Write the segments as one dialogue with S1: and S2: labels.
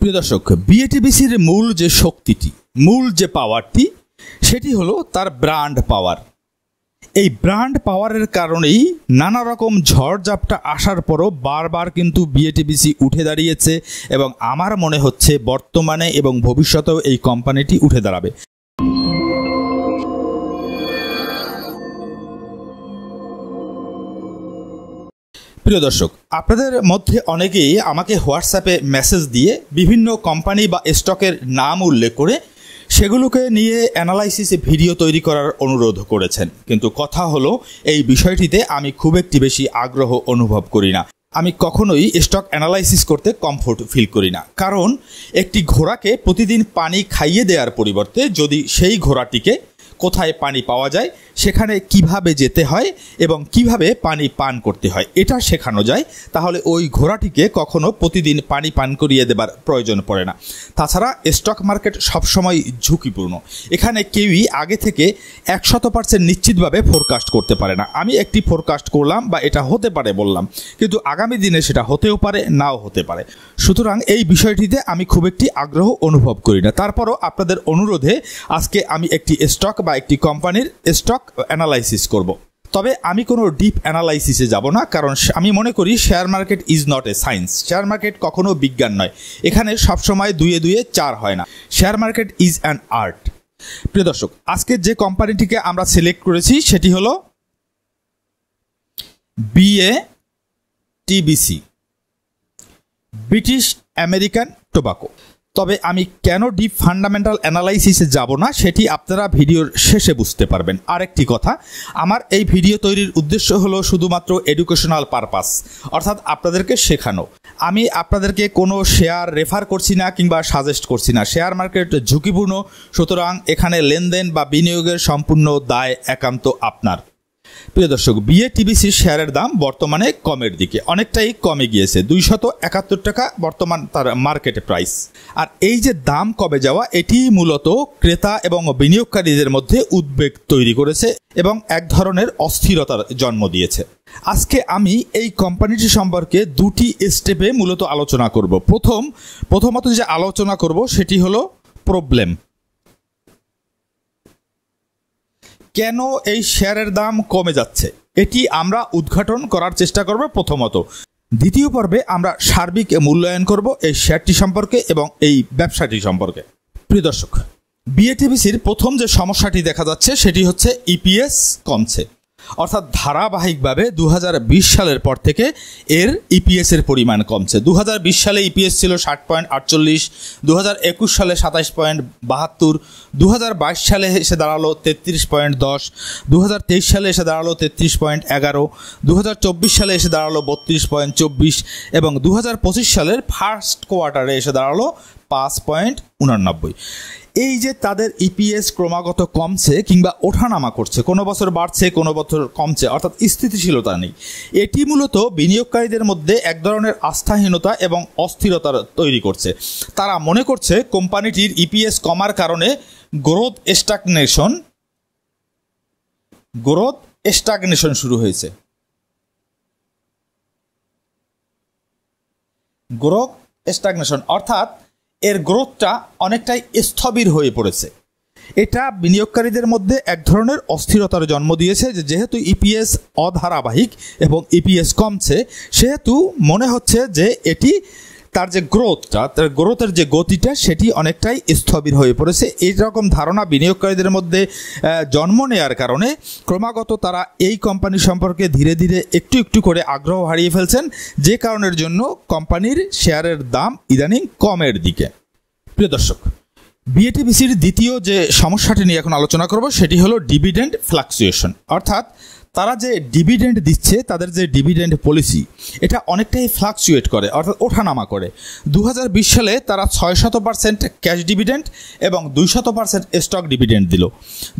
S1: প্রিয় দর্শক, বিএটিবিসির মূল যে শক্তিটি, মূল যে পাওয়ারটি, সেটি হলো তার ব্র্যান্ড পাওয়ার। এই ব্র্যান্ড পাওয়ারের কারণেই নানা রকম ঝড়ঝাপটা আসার পরও বারবার কিন্তু বিএটিবিসি উঠে দাঁড়িয়েছে এবং আমার মনে হচ্ছে বর্তমানে এবং ভবিষ্যতেও এই কোম্পানিটি উঠে দাঁড়াবে। প্রিয় দর্শক, আপনাদের মধ্যে অনেকেই আমাকে হোয়াটসঅ্যাপে মেসেজ দিয়ে বিভিন্ন কোম্পানি বা স্টকের নাম উল্লেখ করে সেগুলোকে নিয়ে অ্যানালাইসিসে ভিডিও তৈরি করার অনুরোধ করেছেন, কিন্তু কথা হলো এই বিষয়টিতে আমি খুব একটি বেশি আগ্রহ অনুভব করি না। আমি কখনোই স্টক অ্যানালাইসিস করতে কমফোর্ট ফিল করি না, কারণ একটি ঘোড়াকে প্রতিদিন পানি খাইয়ে দেওয়ার পরিবর্তে যদি সেই ঘোড়াটিকে কোথায় পানি পাওয়া যায়, সেখানে কিভাবে যেতে হয় এবং কিভাবে পানি পান করতে হয় এটা শেখানো যায়, তাহলে ওই ঘোড়াটিকে কখনো প্রতিদিন পানি পান করিয়ে দেবার প্রয়োজন পড়ে না। তাছাড়া স্টক মার্কেট সবসময় ঝুঁকিপূর্ণ। এখানে কেউই আগে থেকে 100% নিশ্চিতভাবে ফোরকাস্ট করতে পারে না। আমি একটি ফোরকাস্ট করলাম বা এটা হতে পারে বললাম, কিন্তু আগামী দিনে সেটা হতেও পারে, নাও হতে পারে। সুতরাং এই বিষয়টিতে আমি খুব একটি আগ্রহ অনুভব করি না। তারপরও আপনাদের অনুরোধে আজকে আমি একটি স্টক বা একটি কোম্পানির স্টক অ্যানালাইসিস করব। তবে আমি কোনো ডিপ অ্যানালাইসিসে যাব না, কারণ আমি মনে করি share market is not a science. Share market কখনো বিজ্ঞান নয়। এখানে সবসময় 2 2 4 হয় না। Share market is an art. প্রিয় দর্শক, আজকে যে কোম্পানিটিকে আমরা সিলেক্ট করেছি সেটি হলো বিএটিবিসি, ব্রিটিশ আমেরিকান টোবাকো। তবে আমি কেন ডিপ ফান্ডামেন্টাল অ্যানালাইসিসে যাব না সেটি আপনারা ভিডিওর শেষে বুঝতে পারবেন। আরেকটি কথা, আমার এই ভিডিও তৈরির উদ্দেশ্য হলো শুধুমাত্র এডুকেশনাল পারপাস, অর্থাৎ আপনাদেরকে শেখানো। আমি আপনাদেরকে কোনো শেয়ার রেফার করছি না কিংবা সাজেস্ট করছি না। শেয়ার মার্কেট ঝুঁকিপূর্ণ, সুতরাং এখানে লেনদেন বা বিনিয়োগের সম্পূর্ণ দায় একান্ত আপনার। প্রিয় দর্শক, বিএটিবিসির শেয়ারের দাম বর্তমানে কমের দিকে, অনেকটাই কমে গিয়েছে। 271 টাকা বর্তমান তার মার্কেট প্রাইস। আর এই যে দাম কমে যাওয়া, এটি মূলত ক্রেতা এবং বিনিয়োগকারীদের মধ্যে উদ্বেগ তৈরি করেছে এবং এক ধরনের অস্থিরতার জন্ম দিয়েছে। আজকে আমি এই কোম্পানিটি সম্পর্কে 2টি স্টেপে মূলত আলোচনা করব। প্রথমত যে আলোচনা করব সেটি হলো প্রবলেম। কেন এই শেয়ারের দাম কমে যাচ্ছে, এটি আমরা উদ্ঘাটন করার চেষ্টা করব প্রথমত। দ্বিতীয় পর্বে আমরা সার্বিক মূল্যায়ন করব এই শেয়ারটি সম্পর্কে এবং এই ব্যবসাটি সম্পর্কে। প্রিয় দর্শক, বিএটিবিসির প্রথম যে সমস্যাটি দেখা যাচ্ছে সেটি হচ্ছে ইপিএস কমছে, অর্থাৎ ধারাবাহিকভাবে 2020 সালের পর থেকে এর ইপিএস এর পরিমাণ কমছে। 2020 সালে ইপিএস ছিল 60.48, 2021 সালে 27.72, 2022 সালে এসে দাঁড়ালো 33.10, 2023 সালে এসে দাঁড়ালো 33.11, 2024 সালে এসে দাঁড়ালো 32.24 এবং 2025 সালের ফার্স্ট কোয়ার্টারে এসে দাঁড়ালো 5.89। এই যে তাদের ইপিএস ক্রমাগত কমছে কিংবা ওঠানামা করছে, কোনো বছর বাড়ছে কোনো বছর কমছে, অর্থাৎ স্থিতিশীলতা নেই, এটি মূলত বিনিয়োগকারীদের মধ্যে এক ধরনের আস্থাহীনতা এবং অস্থিরতা তৈরি করছে। তারা মনে করছে কোম্পানিটির ইপিএস কমার কারণে গ্রোথ স্টাগনেশন শুরু হয়েছে। গ্রোথ স্টাগনেশন অর্থাৎ এর গ্রোথটা অনেকটাই স্থবির হয়ে পড়েছে। এটা বিনিয়োগকারীদের মধ্যে এক ধরনের অস্থিরতার জন্ম দিয়েছে যে যেহেতু ইপিএস অধারাবাহিক এবং ইপিএস কমছে, সেহেতু মনে হচ্ছে যে এটি তার যে তার গ্রোথের যে গতিটা সেটি অনেকটাই স্থবির হয়ে পড়েছে। এইরকম ধারণা বিনিয়োগকারীদের মধ্যে জন্ম নেওয়ার কারণে ক্রমাগত তারা এই কোম্পানি সম্পর্কে ধীরে ধীরে একটু একটু করে আগ্রহ হারিয়ে ফেলছেন, যে কারণের জন্য কোম্পানির শেয়ারের দাম ইদানিং কমের দিকে। প্রিয় দর্শক, বিএটিবিসির দ্বিতীয় যে সমস্যাটি নিয়ে এখন আলোচনা করব সেটি হলো ডিভিডেন্ড ফ্লাকচুয়েশন, অর্থাৎ তারা যে ডিভিডেন্ড দিচ্ছে, তাদের যে ডিভিডেন্ড পলিসি, এটা অনেকটাই ফ্লাকচুয়েট করে, অর্থাৎ ওঠানামা করে। 2020 সালে তারা 600% ক্যাশ ডিভিডেন্ড এবং 200% স্টক ডিভিডেন্ড দিল।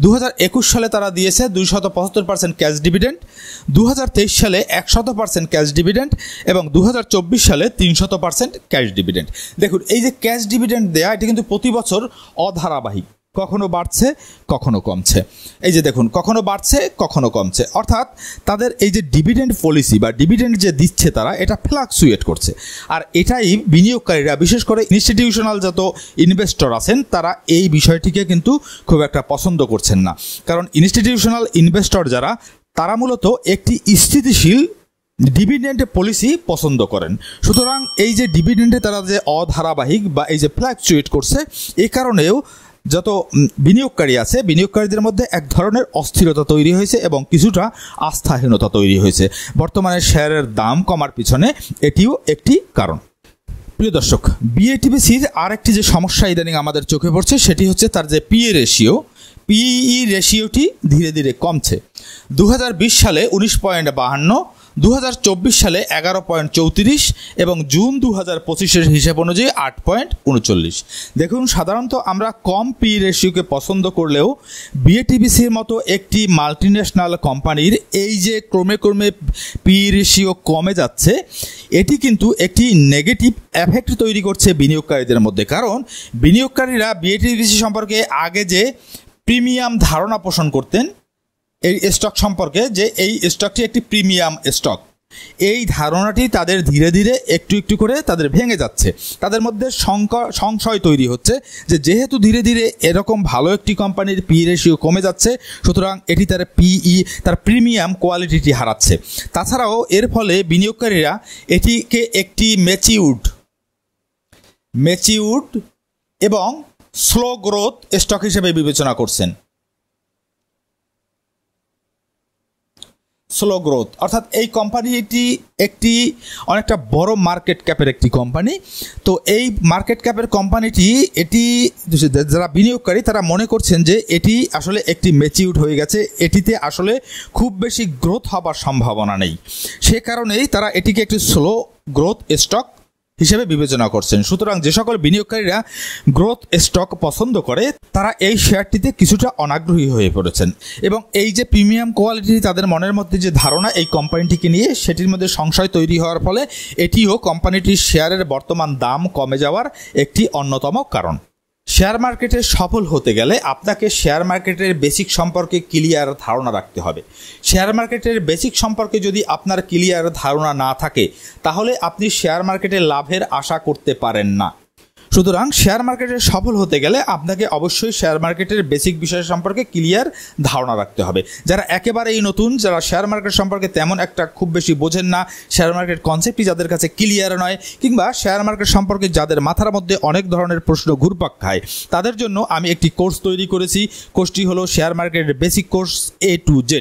S1: 2021 সালে তারা দিয়েছে 275% ক্যাশ ডিভিডেন্ড, 2023 সালে 100% ক্যাশ ডিভিডেন্ড এবং 2024 সালে 300% ক্যাশ ডিভিডেন্ড। দেখুন, এই যে ক্যাশ ডিভিডেন্ড দেয়া, এটা কিন্তু প্রতি বছর অধারাবাহিক। কখনো বাড়ছে কখনো কমছে। এই যে দেখুন, কখনো বাড়ছে কখনো কমছে, অর্থাৎ তাদের এই যে ডিভিডেন্ড পলিসি বা ডিভিডেন্ড যে দিচ্ছে তারা, এটা ফ্লাকচুয়েট করছে। আর এটাই বিনিয়োগকারীরা, বিশেষ করে ইনস্টিটিউশনাল যত ইনভেস্টর আছেন, তারা এই বিষয়টিকে কিন্তু খুব একটা পছন্দ করছেন না। কারণ ইনস্টিটিউশনাল ইনভেস্টর যারা, তারা মূলত একটি স্থিতিশীল ডিভিডেন্ড পলিসি পছন্দ করেন। সুতরাং এই যে ডিভিডেন্ডে তারা যে অধারাবাহিক বা এই যে ফ্লাকচুয়েট করছে, এই কারণেও যত বিনিয়োগকারী আছে, বিনিয়োগকারীদের মধ্যে এক ধরনের অস্থিরতা তৈরি হয়েছে এবং কিছুটা আস্থাহীনতা তৈরি হয়েছে। বর্তমানে শেয়ারের দাম কমার পিছনে এটিও একটি কারণ। প্রিয় দর্শক, বিএটিবিসির আর একটি যে সমস্যা ইদানিং আমাদের চোখে পড়ছে, সেটি হচ্ছে তার যে পিই রেশিও, পিই রেশিওটি ধীরে ধীরে কমছে। 2020 সালে 19.52, 2024 সালে 11.34 এবং জুন 2025-এর হিসাব অনুযায়ী 8.39। দেখুন, সাধারণত আমরা কম পি রেশিওকে পছন্দ করলেও বিএটিবিসির মতো একটি মাল্টিন্যাশনাল কোম্পানির এই যে ক্রমে ক্রমে পি রেশিও কমে যাচ্ছে, এটি কিন্তু একটি নেগেটিভ এফেক্ট তৈরি করছে বিনিয়োগকারীদের মধ্যে। কারণ বিনিয়োগকারীরা বিএটিবিসি সম্পর্কে আগে যে প্রিমিয়াম ধারণা পোষণ করতেন এই স্টক সম্পর্কে, যে এই স্টকটি একটি প্রিমিয়াম স্টক, এই ধারণাটি তাদের ধীরে ধীরে একটু একটু করে তাদের ভেঙে যাচ্ছে। তাদের মধ্যে সংশয় তৈরি হচ্ছে যে যেহেতু ধীরে ধীরে এরকম ভালো একটি কোম্পানির পি রেশিও কমে যাচ্ছে, সুতরাং এটি তার পিই, তার প্রিমিয়াম কোয়ালিটিটি হারাচ্ছে। তাছাড়াও এর ফলে বিনিয়োগকারীরা এটিকে একটি ম্যাচিউরড এবং স্লো গ্রোথ স্টক হিসেবে বিবেচনা করছেন। স্লো গ্রোথ অর্থাৎ এই কোম্পানিটি একটি অনেকটা বড় মার্কেট ক্যাপের একটি কোম্পানি। তো এই মার্কেট ক্যাপের কোম্পানিটি, এটি যারা বিনিয়োগকারী তারা মনে করছেন যে এটি আসলে একটি ম্যাচিউরড হয়ে গেছে, এটিতে আসলে খুব বেশি গ্রোথ হবার সম্ভাবনা নেই। সে কারণেই তারা এটিকে একটি স্লো গ্রোথ স্টক হিসেবে বিবেচনা করছেন। সুতরাং যে সকল বিনিয়োগকারীরা গ্রোথ স্টক পছন্দ করে, তারা এই শেয়ারটিতে কিছুটা অনাগ্রহী হয়ে পড়েছেন এবং এই যে প্রিমিয়াম কোয়ালিটি তাদের মনের মধ্যে যে ধারণা এই কোম্পানিটিকে নিয়ে, সেটির মধ্যে সংশয় তৈরি হওয়ার ফলে এটিও কোম্পানিটির শেয়ারের বর্তমান দাম কমে যাওয়ার একটি অন্যতম কারণ। শেয়ার মার্কেটে সফল হতে গেলে আপনাকে শেয়ার মার্কেটের বেসিক সম্পর্কে ক্লিয়ার ধারণা রাখতে হবে। শেয়ার মার্কেটের বেসিক সম্পর্কে যদি আপনার ক্লিয়ার ধারণা না থাকে, তাহলে আপনি শেয়ার মার্কেটে লাভের আশা করতে পারেন না। সুতরাং শেয়ার মার্কেটে সফল হতে গেলে আপনাকে অবশ্যই শেয়ার মার্কেটের বেসিক বিষয় সম্পর্কে ক্লিয়ার ধারণা রাখতে হবে। যারা একেবারেই নতুন, যারা শেয়ার মার্কেট সম্পর্কে তেমন একটা খুব বেশি বোঝেন না, শেয়ার মার্কেট কনসেপ্টই যাদের কাছে ক্লিয়ার নয়, কিংবা শেয়ার মার্কেট সম্পর্কে যাদের মাথার মধ্যে অনেক ধরনের প্রশ্ন ঘুরপাক খায়, তাদের জন্য আমি একটি কোর্স তৈরি করেছি। কোর্সটি হলো শেয়ার মার্কেটের basic course A to Z।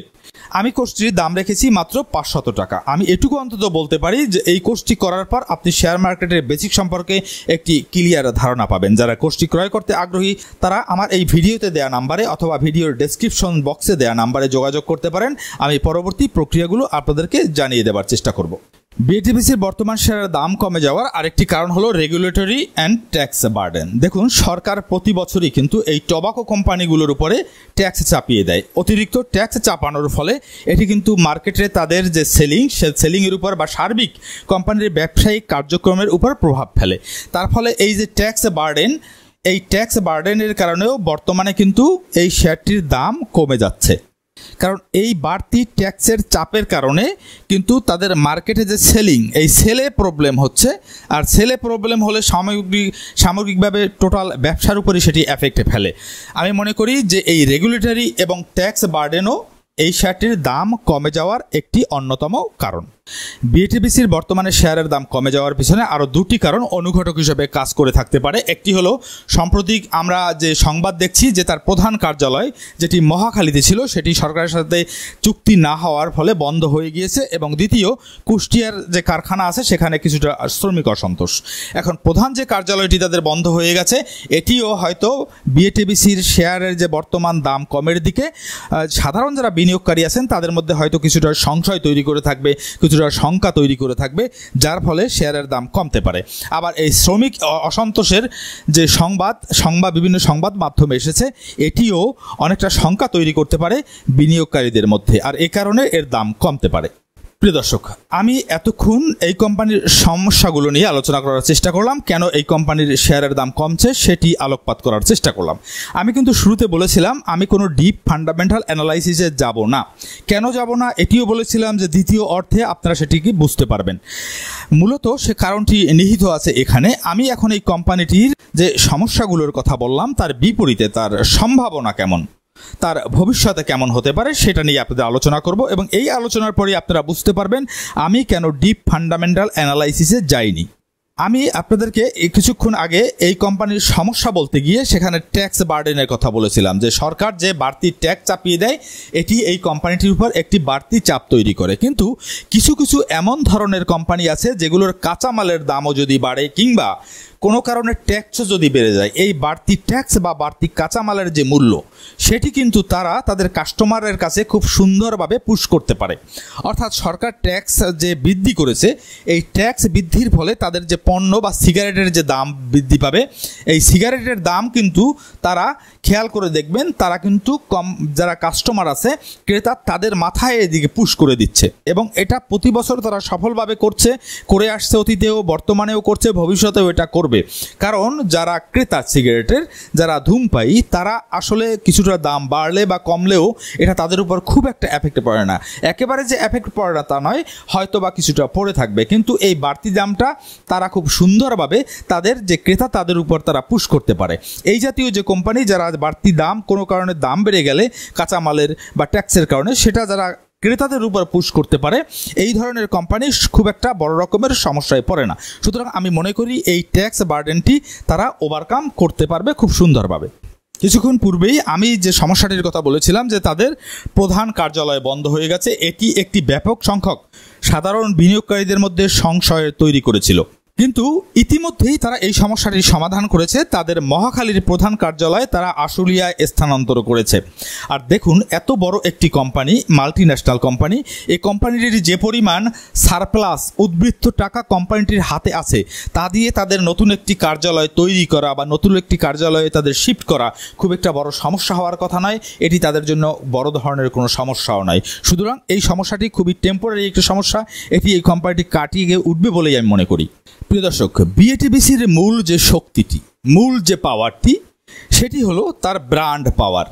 S1: আমি কোর্সটির দাম রেখেছি মাত্র 500 টাকা। আমি এটুকু অন্তত বলতে পারি যে এই কোর্সটি করার পর আপনি শেয়ার মার্কেটের বেসিক সম্পর্কে একটি ক্লিয়ার ধারণা পাবেন। যারা কোর্সটি ক্রয় করতে আগ্রহী, তারা আমার এই ভিডিওতে দেওয়া নাম্বারে অথবা ভিডিওর ডেসক্রিপশন বক্সে দেওয়া নাম্বারে যোগাযোগ করতে পারেন। আমি পরবর্তী প্রক্রিয়াগুলো আপনাদেরকে জানিয়ে দেওয়ার চেষ্টা করব। বিএটিবিসির বর্তমান শেয়ারের দাম কমে যাওয়ার আরেকটি কারণ হলো রেগুলেটরি অ্যান্ড ট্যাক্স বার্ডেন। দেখুন, সরকার প্রতি বছরই কিন্তু এই টোবাকো কোম্পানিগুলোর উপরে ট্যাক্স চাপিয়ে দেয়। অতিরিক্ত ট্যাক্স চাপানোর ফলে এটি কিন্তু মার্কেটে তাদের যে সেলিংয়ের উপর বা সার্বিক কোম্পানির ব্যবসায়িক কার্যক্রমের উপর প্রভাব ফেলে। তার ফলে এই যে এই ট্যাক্স বার্ডেনের কারণেও বর্তমানে কিন্তু এই শেয়ারটির দাম কমে যাচ্ছে। কারণ এই বাড়তি ট্যাক্সের চাপের কারণে কিন্তু তাদের মার্কেটে যে এই সেলে প্রবলেম হচ্ছে, আর সেলে প্রবলেম হলে সামগ্রিকভাবে টোটাল ব্যবসার উপরে সেটি এফেক্টে ফেলে। আমি মনে করি যে এই রেগুলেটরি এবং ট্যাক্স বার্ডেনও এই শেয়ারটির দাম কমে যাওয়ার একটি অন্যতম কারণ। বিএটিবিসির বর্তমানে শেয়ারের দাম কমে যাওয়ার পিছনে আরও দুটি কারণ অনুঘটক হিসেবে কাজ করে থাকতে পারে। একটি হলো সাম্প্রতিক আমরা যে সংবাদ দেখছি যে তার প্রধান কার্যালয় যেটি মহাখালীতে ছিল, সেটি সরকারের সাথে চুক্তি না হওয়ার ফলে বন্ধ হয়ে গিয়েছে, এবং দ্বিতীয়, কুষ্টিয়ার যে কারখানা আছে সেখানে কিছুটা শ্রমিক অসন্তোষ। এখন প্রধান যে কার্যালয়টি তাদের বন্ধ হয়ে গেছে, এটিও হয়তো বিএটিবিসির শেয়ারের যে বর্তমান দাম কমের দিকে সাধারণ যারা বিনিয়োগকারী আছেন তাদের মধ্যে হয়তো কিছুটা সংশয় তৈরি করে থাকবে, কিছুটা শঙ্কা তৈরি করে থাকবে, যার ফলে শেয়ারের দাম কমতে পারে। আবার এই শ্রমিক অসন্তোষের যে সংবাদ বিভিন্ন সংবাদ মাধ্যমে এসেছে, এটিও অনেকটা শঙ্কা তৈরি করতে পারে বিনিয়োগকারীদের মধ্যে, আর এ কারণে এর দাম কমতে পারে। প্রিয় দর্শক, আমি এতক্ষণ এই কোম্পানির সমস্যাগুলো নিয়ে আলোচনা করার চেষ্টা করলাম, কেন এই কোম্পানির শেয়ারের দাম কমছে সেটি আলোকপাত করার চেষ্টা করলাম। আমি কিন্তু শুরুতে বলেছিলাম আমি কোনো ডিপ ফান্ডামেন্টাল অ্যানালাইসিসে যাব না। কেন যাব না এটিও বলেছিলাম যে দ্বিতীয় অর্থে আপনারা সেটিকে বুঝতে পারবেন। মূলত সে কারণটি নিহিত আছে এখানে। আমি এখন এই কোম্পানিটির যে সমস্যাগুলোর কথা বললাম তার বিপরীতে তার সম্ভাবনা কেমন, তার ভবিষ্যতে কেমন হতে পারে সেটা নিয়ে আপনাদের আলোচনা করব, এবং এই আলোচনার পরে আপনারা বুঝতে পারবেন আমি কেন ডিপ ফান্ডামেন্টাল অ্যানালাইসিসে যাইনি। আমি আপনাদেরকে কিছুক্ষণ আগে এই কোম্পানির সমস্যা বলতে গিয়ে সেখানে ট্যাক্স বার্ডেনের কথা বলেছিলাম, যে সরকার যে বাড়তি ট্যাক্স চাপিয়ে দেয় এটি এই কোম্পানিটির উপর একটি বাড়তি চাপ তৈরি করে। কিন্তু কিছু কিছু এমন ধরনের কোম্পানি আছে যেগুলোর কাঁচামালের দামও যদি বাড়ে কিংবা কোনো কারণে ট্যাক্সও যদি বেড়ে যায়, এই বাড়তি ট্যাক্স বা বাড়তি কাঁচামালের যে মূল্য সেটি কিন্তু তারা তাদের কাস্টমারের কাছে খুব সুন্দরভাবে পুশ করতে পারে। অর্থাৎ সরকার ট্যাক্স যে বৃদ্ধি করেছে, এই ট্যাক্স বৃদ্ধির ফলে তাদের যে পণ্য বা সিগারেটের যে দাম বৃদ্ধি পাবে, এই সিগারেটের দাম কিন্তু তারা খেয়াল করে দেখবেন তারা কিন্তু যারা কাস্টমার আছে ক্রেতা তাদের মাথায় এদিকে পুশ করে দিচ্ছে, এবং এটা প্রতি বছর তারা সফলভাবে করে আসছে, অতীতেও বর্তমানেও করছে, ভবিষ্যতেও এটা করবে। কারণ যারা ক্রেতা সিগারেটের, যারা ধূমপায়ী, তারা আসলে কিছুটা দাম বাড়লে বা কমলেও এটা তাদের উপর খুব একটা এফেক্ট পড়ে না। একেবারে যে এফেক্ট পড়ে না তা নয়, হয়তো বা কিছুটা পড়ে থাকবে, কিন্তু এই বাড়তি দামটা তারা খুব সুন্দরভাবে তাদের যে ক্রেতা তাদের উপর তারা পুশ করতে পারে। এই জাতীয় যে কোম্পানি যারা বাড়তি দাম, কোনো কারণে দাম বেড়ে গেলে কাঁচামালের বা ট্যাক্সের কারণে সেটা যারা ক্রেতাদের উপর পুশ করতে পারে, এই ধরনের কোম্পানি খুব একটা বড় রকমের সমস্যায় পড়ে না। সুতরাং আমি মনে করি এই ট্যাক্স বার্ডেনটি তারা ওভারকাম করতে পারবে খুব সুন্দরভাবে। কিছুক্ষণ পূর্বেই আমি যে সমস্যাটির কথা বলেছিলাম যে তাদের প্রধান কার্যালয় বন্ধ হয়ে গেছে, এটি একটি ব্যাপক সংখ্যক সাধারণ বিনিয়োগকারীদের মধ্যে সংশয় তৈরি করেছিল। কিন্তু ইতিমধ্যেই তারা এই সমস্যাটির সমাধান করেছে, তাদের মহাখালীর প্রধান কার্যালয় তারা আশুলিয়ায় স্থানান্তর করেছে। আর দেখুন, এত বড় একটি কোম্পানি, মাল্টিন্যাশনাল কোম্পানি, এই কোম্পানিটির যে পরিমাণ সারপ্লাস উদ্বৃত্ত টাকা কোম্পানিটির হাতে আছে, তা দিয়ে তাদের নতুন একটি কার্যালয় তৈরি করা বা নতুন একটি কার্যালয়ে তাদের শিফট করা খুব একটা বড় সমস্যা হওয়ার কথা নয়। এটি তাদের জন্য বড় ধরনের কোনো সমস্যাও নয়। সুতরাং এই সমস্যাটি খুবই টেম্পোরারি একটি সমস্যা, এটি এই কোম্পানিটি কাটিয়ে গিয়ে উঠবে বলেই আমি মনে করি। প্রিয় দর্শক, বিএটিবিসির মূল যে শক্তিটি, মূল যে পাওয়ারটি, সেটি হলো তার ব্র্যান্ড পাওয়ার।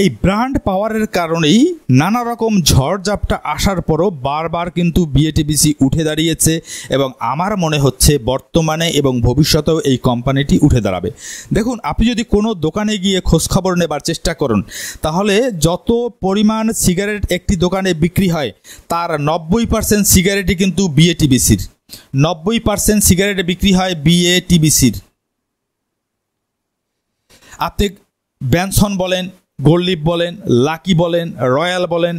S1: এই ব্র্যান্ড পাওয়ারের কারণেই নানা রকম ঝড়ঝাপটা আসার পরও বারবার কিন্তু বিএটিবিসি উঠে দাঁড়িয়েছে, এবং আমার মনে হচ্ছে বর্তমানে এবং ভবিষ্যতেও এই কোম্পানিটি উঠে দাঁড়াবে। দেখুন, আপনি যদি কোনো দোকানে গিয়ে খোঁজখবর নেবার চেষ্টা করুন, তাহলে যত পরিমাণ সিগারেট একটি দোকানে বিক্রি হয় তার 90% সিগারেটই কিন্তু বিএটিবিসির। 90% সিগারেট বিক্রি হয় বিএটিবিসির। আপনি ব্যানসন বলেন, গোল্ডলিফ বলেন, লাকি বলেন, রয়্যাল বলেন,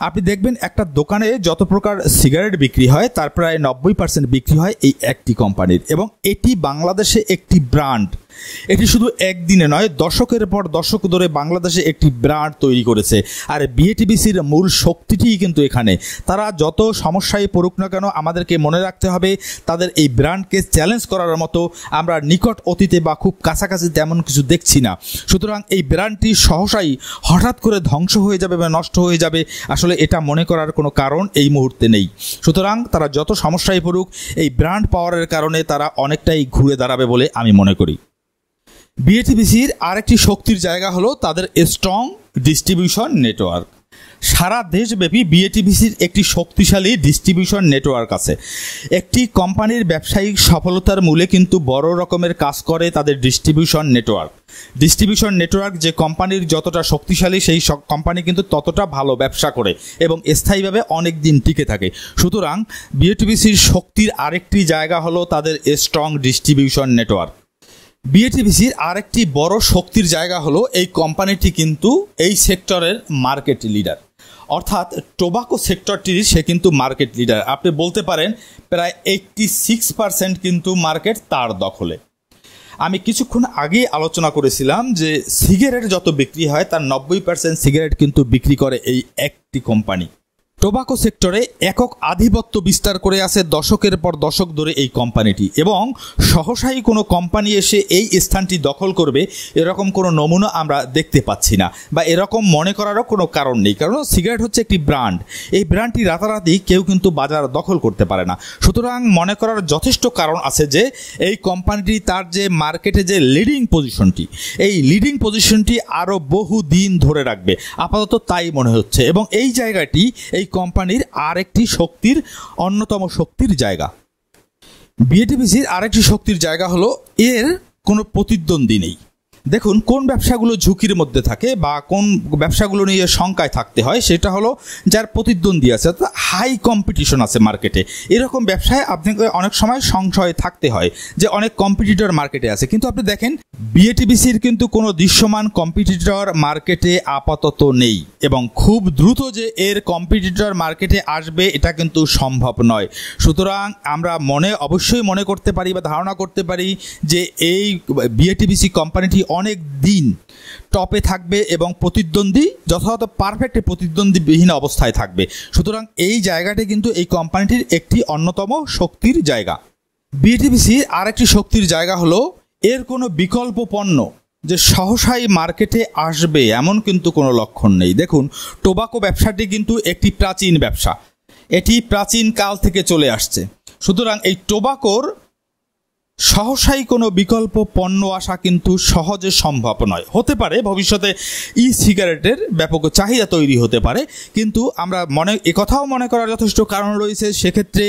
S1: আপনি দেখবেন একটা দোকানে যত প্রকার সিগারেট বিক্রি হয় তার প্রায় 90% বিক্রি হয় এই একটি কোম্পানির, এবং এটি বাংলাদেশে একটি ব্র্যান্ড। এটি শুধু একদিনে নয়, দশকের পর দশক ধরে বাংলাদেশে একটি ব্র্যান্ড তৈরি করেছে। আর বিএটিবিসির মূল শক্তিটিই কিন্তু এখানে। তারা যত সমস্যায় পড়ুক না কেন, আমাদেরকে মনে রাখতে হবে তাদের এই ব্র্যান্ডকে চ্যালেঞ্জ করার মতো আমরা নিকট অতীতে বা খুব কাছাকাছি তেমন কিছু দেখছি না। সুতরাং এই ব্র্যান্ডটি সহসাই হঠাৎ করে ধ্বংস হয়ে যাবে বা নষ্ট হয়ে যাবে, আসলে এটা মনে করার কোনো কারণ এই মুহূর্তে নেই। সুতরাং তারা যত সমস্যায় পড়ুক, এই ব্র্যান্ড পাওয়ারের কারণে তারা অনেকটাই ঘুরে দাঁড়াবে বলে আমি মনে করি। বিএটিবিসির আরেকটি শক্তির জায়গা হলো তাদের স্ট্রং ডিস্ট্রিবিউশন নেটওয়ার্ক। সারা দেশব্যাপী বিএটিবিসির একটি শক্তিশালী ডিস্ট্রিবিউশন নেটওয়ার্ক আছে। একটি কোম্পানির ব্যবসায়িক সফলতার মূলে কিন্তু বড় রকমের কাজ করে তাদের ডিস্ট্রিবিউশন নেটওয়ার্ক। ডিস্ট্রিবিউশন নেটওয়ার্ক যে কোম্পানির যতটা শক্তিশালী, সেই কোম্পানি কিন্তু ততটা ভালো ব্যবসা করে এবং স্থায়ীভাবে অনেক দিন টিকে থাকে। সুতরাং বিএটিবিসির শক্তির আরেকটি জায়গা হলো তাদের স্ট্রং ডিস্ট্রিবিউশন নেটওয়ার্ক। বিএটিবিসির আরেকটি বড় শক্তির জায়গা হলো এই কোম্পানিটি কিন্তু এই সেক্টরের মার্কেট লিডার, অর্থাৎ টোবাকো সেক্টরটির সে কিন্তু মার্কেট লিডার। আপনি বলতে পারেন প্রায় 86% কিন্তু মার্কেট তার দখলে। আমি কিছুক্ষণ আগে আলোচনা করেছিলাম যে সিগারেট যত বিক্রি হয় তার 90% সিগারেট কিন্তু বিক্রি করে এই একটি কোম্পানি। টোবাকো সেক্টরে একক আধিপত্য বিস্তার করে আছে দশকের পর দশক ধরে এই কোম্পানিটি, এবং সহসাই কোনো কোম্পানি এসে এই স্থানটি দখল করবে এরকম কোনো নমুনা আমরা দেখতে পাচ্ছি না, বা এরকম মনে করারও কোনো কারণ নেই। কারণ সিগারেট হচ্ছে একটি ব্র্যান্ড, এই ব্র্যান্ডটি রাতারাতি কেউ কিন্তু বাজার দখল করতে পারে না। সুতরাং মনে করার যথেষ্ট কারণ আছে যে এই কোম্পানিটি তার যে মার্কেটে যে লিডিং পজিশনটি, এই লিডিং পজিশনটি আরও বহু দিন ধরে রাখবে, আপাতত তাই মনে হচ্ছে। এবং এই জায়গাটি এই কোম্পানির আরেকটি শক্তির অন্যতম শক্তির জায়গা। বিএটিবিসির আরেকটি শক্তির জায়গা হলো এর কোনো প্রতিদ্বন্দ্বী নেই। দেখুন, কোন ব্যবসাগুলো ঝুঁকির মধ্যে থাকে বা কোন ব্যবসাগুলো নিয়ে শঙ্কায় থাকতে হয়, সেটা হলো যার প্রতিদ্বন্দ্বী আছে, অর্থাৎ হাই কম্পিটিশন আছে মার্কেটে। এরকম ব্যবসায় আপনাকে অনেক সময় সংশয় থাকতে হয় যে অনেক কম্পিটিটর মার্কেটে আছে, কিন্তু আপনি দেখেন বিএটিবিসির কিন্তু কোনো দৃশ্যমান কম্পিটিটর মার্কেটে আপাতত নেই, এবং খুব দ্রুত যে এর কম্পিটিটর মার্কেটে আসবে এটা কিন্তু সম্ভব নয়। সুতরাং আমরা অবশ্যই মনে করতে পারি বা ধারণা করতে পারি যে এই বিএটিবিসি কোম্পানিটি অনেক দিন টপে থাকবে এবং প্রতিদ্বন্দ্বী যথাযথ পারফেক্ট প্রতিদ্বন্দ্বীবিহীন অবস্থায় থাকবে। সুতরাং এই জায়গাটি কিন্তু এই কোম্পানিটির একটি অন্যতম শক্তির জায়গা। বিএটিবিসির আরেকটি শক্তির জায়গা হলো এর কোনো বিকল্প পণ্য যে সহসাই মার্কেটে আসবে এমন কিন্তু কোনো লক্ষণ নেই। দেখুন, টোবাকো ব্যবসাটি কিন্তু একটি প্রাচীন ব্যবসা, এটি প্রাচীন কাল থেকে চলে আসছে। সুতরাং এই টোবাকোর সহসাই কোনো বিকল্প পণ্য আসা কিন্তু সহজে সম্ভব নয়। হতে পারে ভবিষ্যতে ই সিগারেটের ব্যাপক চাহিদা তৈরি হতে পারে, কিন্তু আমরা একথাও মনে করার যথেষ্ট কারণ রয়েছে সেক্ষেত্রে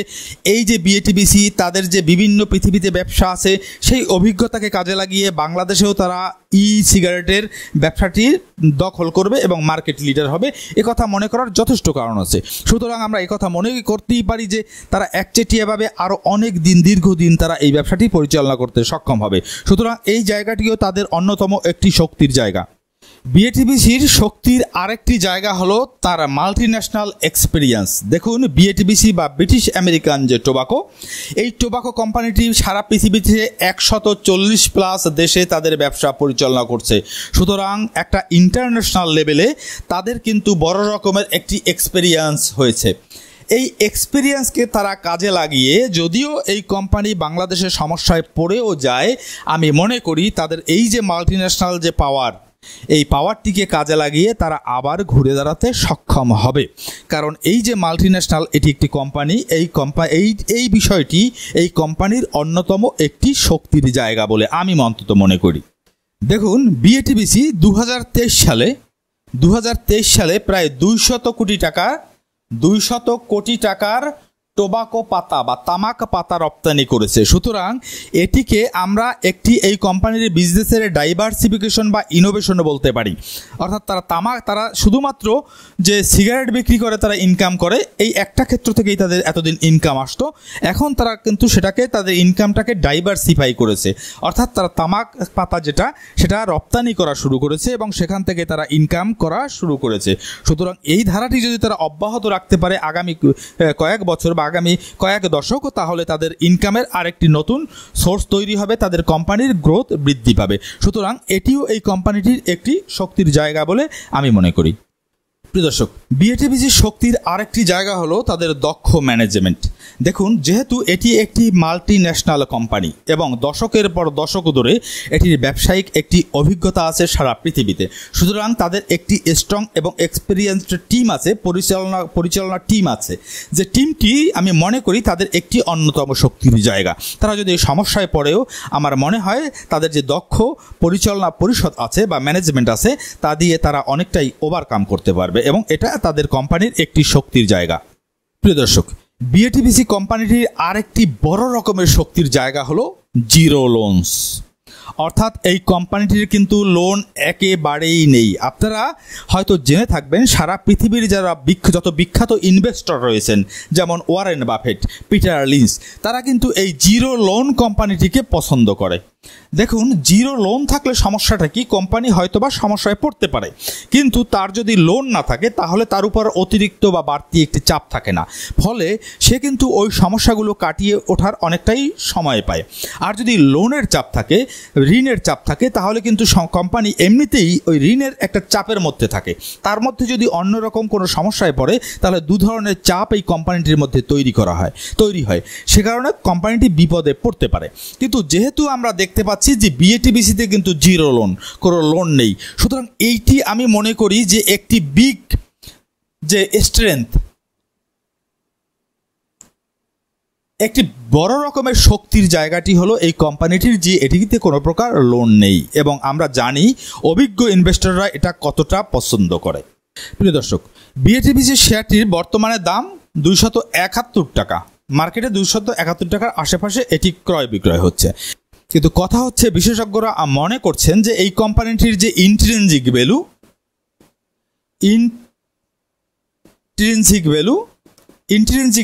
S1: এই যে বিএটিবিসি তাদের যে বিভিন্ন পৃথিবীতে ব্যবসা আছে সেই অভিজ্ঞতাকে কাজে লাগিয়ে বাংলাদেশেও তারা ই সিগারেটের ব্যবসাটি দখল করবে এবং মার্কেট লিডার হবে, একথা মনে করার যথেষ্ট কারণ আছে। সুতরাং আমরা একথা মনে করতেই পারি যে তারা একচেটিয়াভাবে আরও অনেক দিন, দীর্ঘদিন তারা এই ব্যবসাটি পরিচালনা করতে সক্ষম হবে। সুতরাং এই জায়গাটিও তাদের অন্যতম একটি শক্তির জায়গা। বিএটিবিসির শক্তির আরেকটি জায়গা হলো তার মাল্টিন্যাশনাল এক্সপিরিয়েন্স। দেখুন, বিএটিবিসি বা ব্রিটিশ আমেরিকান যে টোবাকো, এই টোবাকো কোম্পানিটি সারা পৃথিবীতে 140+ দেশে তাদের ব্যবসা পরিচালনা করছে। সুতরাং একটা ইন্টারন্যাশনাল লেভেলে তাদের কিন্তু বড় রকমের একটি এক্সপিরিয়েন্স হয়েছে। এই এক্সপিরিয়েন্সকে তারা কাজে লাগিয়ে যদিও এই কোম্পানি বাংলাদেশের সমস্যায় পড়েও যায়, আমি মনে করি তাদের এই যে মাল্টিন্যাশনাল যে পাওয়ার, এই পাওয়ারটিকে কাজে লাগিয়ে তারা আবার ঘুরে দাঁড়াতে সক্ষম হবে। কারণ এই যে মাল্টিন্যাশনাল, এটি একটি কোম্পানি, এই বিষয়টি এই কোম্পানির অন্যতম একটি শক্তির জায়গা বলে আমি অন্তত মনে করি। দেখুন, বিএটিবিসি 2023 সালে প্রায় 200 কোটি টাকার টোবাকো পাতা বা তামাক পাতা রপ্তানি করেছে। সুতরাং এটিকে আমরা এই কোম্পানির বিজনেসের ডাইভার্সিফিকেশন বা ইনোভেশন বলতে পারি। অর্থাৎ তারা শুধুমাত্র যে সিগারেট বিক্রি করে তারা ইনকাম করে, এই একটা ক্ষেত্র থেকেই তাদের এতদিন ইনকাম আসতো, এখন তারা কিন্তু তাদের ইনকামটাকে ডাইভার্সিফাই করেছে। অর্থাৎ তারা তামাক পাতা সেটা রপ্তানি করা শুরু করেছে এবং সেখান থেকে তারা ইনকাম করা শুরু করেছে। সুতরাং এই ধারাটি যদি তারা অব্যাহত রাখতে পারে আগামী কয়েক বছর বা আগামী কয়েক দশক, তাহলে তাদের ইনকামের আরেকটি নতুন সোর্স তৈরি হবে, তাদের কোম্পানির গ্রোথ বৃদ্ধি পাবে। সুতরাং এটিও এই কোম্পানিটির একটি শক্তির জায়গা বলে আমি মনে করি। প্রিয় দর্শক, বিএটিবিসির শক্তির আরেকটি জায়গা হলো তাদের দক্ষ ম্যানেজমেন্ট। দেখুন, যেহেতু এটি একটি মাল্টি ন্যাশনাল কোম্পানি এবং দশকের পর দশক ধরে এটির ব্যবসায়িক একটি অভিজ্ঞতা আছে সারা পৃথিবীতে, সুতরাং তাদের একটি স্ট্রং এবং এক্সপিরিয়েন্সড টিম আছে, পরিচালনা টিম আছে, যে টিমটি আমি মনে করি তাদের একটি অন্যতম শক্তির জায়গা। তারা যদি সমস্যায় পড়েও আমার মনে হয় তাদের যে দক্ষ পরিচালনা পরিষদ আছে বা ম্যানেজমেন্ট আছে, তা দিয়ে তারা অনেকটাই ওভারকাম করতে পারবে এবং এটা তাদের কোম্পানির একটি শক্তির জায়গা। প্রিয় দর্শক, বিএটিবিসি কোম্পানিটির আরেকটি বড় রকমের শক্তির জায়গা হলো জিরো লোনস। অর্থাৎ এই কোম্পানিটির কিন্তু লোন একেবারেই নেই। আপনারা হয়তো জেনে থাকবেন সারা পৃথিবীর যত বিখ্যাত ইনভেস্টর রয়েছেন, যেমন ওয়ারেন বাফেট, পিটার লিঞ্চ, তারা কিন্তু এই জিরো লোন কোম্পানিটিকে পছন্দ করে। দেখুন, জিরো লোন থাকলে সমস্যাটা কি, কোম্পানি হয়তোবা সমস্যায় পড়তে পারে, কিন্তু তার যদি লোন না থাকে তাহলে তার উপর অতিরিক্ত বা বাড়তি একটি চাপ থাকে না, ফলে সে কিন্তু ওই সমস্যাগুলো কাটিয়ে ওঠার অনেকটাই সময় পায়। আর যদি লোনের চাপ থাকে, ঋণের চাপ থাকে, তাহলে কিন্তু কোম্পানি এমনিতেই ওই ঋণের একটা চাপের মধ্যে থাকে। তার মধ্যে যদি অন্যরকম কোনো সমস্যায় পড়ে তাহলে দু ধরনের চাপ এই কোম্পানিটির মধ্যে তৈরি হয়, সে কারণে কোম্পানিটি বিপদে পড়তে পারে। কিন্তু যেহেতু আমরা দেখতে পাচ্ছি যে বিএটিবিসিতে কিন্তু জিরো লোন, কোনো লোন নেই, সুতরাং এইটি আমি মনে করি যে একটি বিগ যে স্ট্রেংথ, একটি বড় রকমের শক্তির জায়গাটি হলো এই কোম্পানিটির যে এটিতে কোনো প্রকার লোন নেই, এবং আমরা জানি অভিজ্ঞ ইনভেস্টররা এটা কতটা পছন্দ করে। প্রিয় দর্শক, বিএটিবিসি শেয়ারটির বর্তমানে দাম 271 টাকা, মার্কেটে 271 টাকার আশেপাশে এটি ক্রয় বিক্রয় হচ্ছে। কিন্তু কথা হচ্ছে, বিশেষজ্ঞরা মনে করছেন যে এই কোম্পানিটির যে ইন্ট্রিনজিক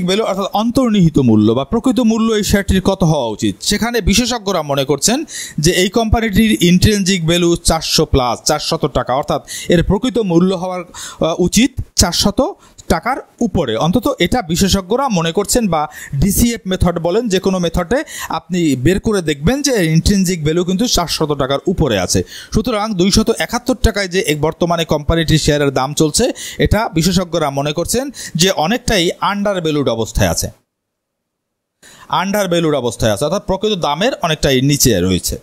S1: ভ্যালু অর্থাৎ অন্তর্নিহিত মূল্য বা প্রকৃত মূল্য এই শেয়ারটির কত হওয়া উচিত, সেখানে বিশেষজ্ঞরা মনে করছেন যে এই কোম্পানিটির ইন্ট্রিনজিক ভ্যালু 400 টাকা, অর্থাৎ এর প্রকৃত মূল্য হওয়ার উচিত 400 টাকার উপরে, অন্তত এটা বিশেষজ্ঞরা মনে করছেন। বা ডিসিএফ মেথড বলেন, যে কোনো মেথডে আপনি বের করে দেখবেন যে ইন্ট্রিনজিক ভ্যালু কিন্তু 400 টাকার উপরে আছে। সুতরাং 271 টাকায় যে বর্তমানে কোম্পানিটির শেয়ারের দাম চলছে, এটা বিশেষজ্ঞরা মনে করছেন যে অনেকটাই আন্ডার ভ্যালুড অবস্থায় আছে, অর্থাৎ প্রকৃত দামের অনেকটাই নিচে রয়েছে।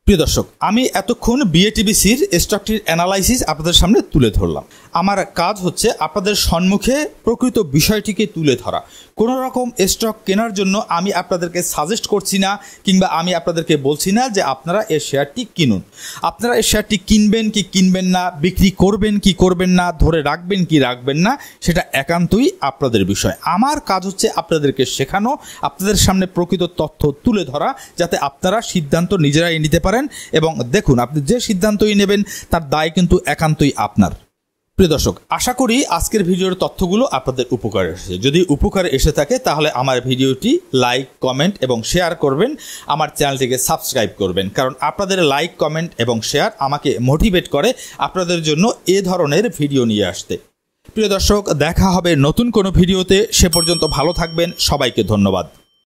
S1: প্রিয় দর্শক, আমি এতক্ষণ বিএটিবিসির স্টকটির অ্যানালাইসিস আপনাদের সামনে তুলে ধরলাম। আমার কাজ হচ্ছে আপনাদের সম্মুখে প্রকৃত বিষয়টিকে তুলে ধরা। কোনো রকম স্টক কেনার জন্য আমি আপনাদেরকে সাজেস্ট করছি না, কিংবা আমি আপনাদেরকে বলছি না যে আপনারা এই শেয়ারটি কিনুন। আপনারা এই শেয়ারটি কিনবেন কি কিনবেন না, বিক্রি করবেন কি করবেন না, ধরে রাখবেন কি রাখবেন না, সেটা একান্তই আপনাদের বিষয়। আমার কাজ হচ্ছে আপনাদেরকে শেখানো, আপনাদের সামনে প্রকৃত তথ্য তুলে ধরা, যাতে আপনারা সিদ্ধান্ত নিজেরাই নিতে পারেন। এবং দেখুন, আপনি যে সিদ্ধান্তই নেবেন তার দায় কিন্তু একান্তই আপনার। প্রিয় দর্শক, আশা করি আজকের ভিডিওর তথ্যগুলো আপনাদের উপকারে এসেছে। যদি উপকারে এসে থাকে তাহলে আমার ভিডিওটি লাইক, কমেন্ট এবং শেয়ার করবেন, আমার চ্যানেলটিকে সাবস্ক্রাইব করবেন, কারণ আপনাদের লাইক, কমেন্ট এবং শেয়ার আমাকে মোটিভেট করে আপনাদের জন্য এ ধরনের ভিডিও নিয়ে আসতে। প্রিয় দর্শক, দেখা হবে নতুন কোনো ভিডিওতে। সে পর্যন্ত ভালো থাকবেন। সবাইকে ধন্যবাদ।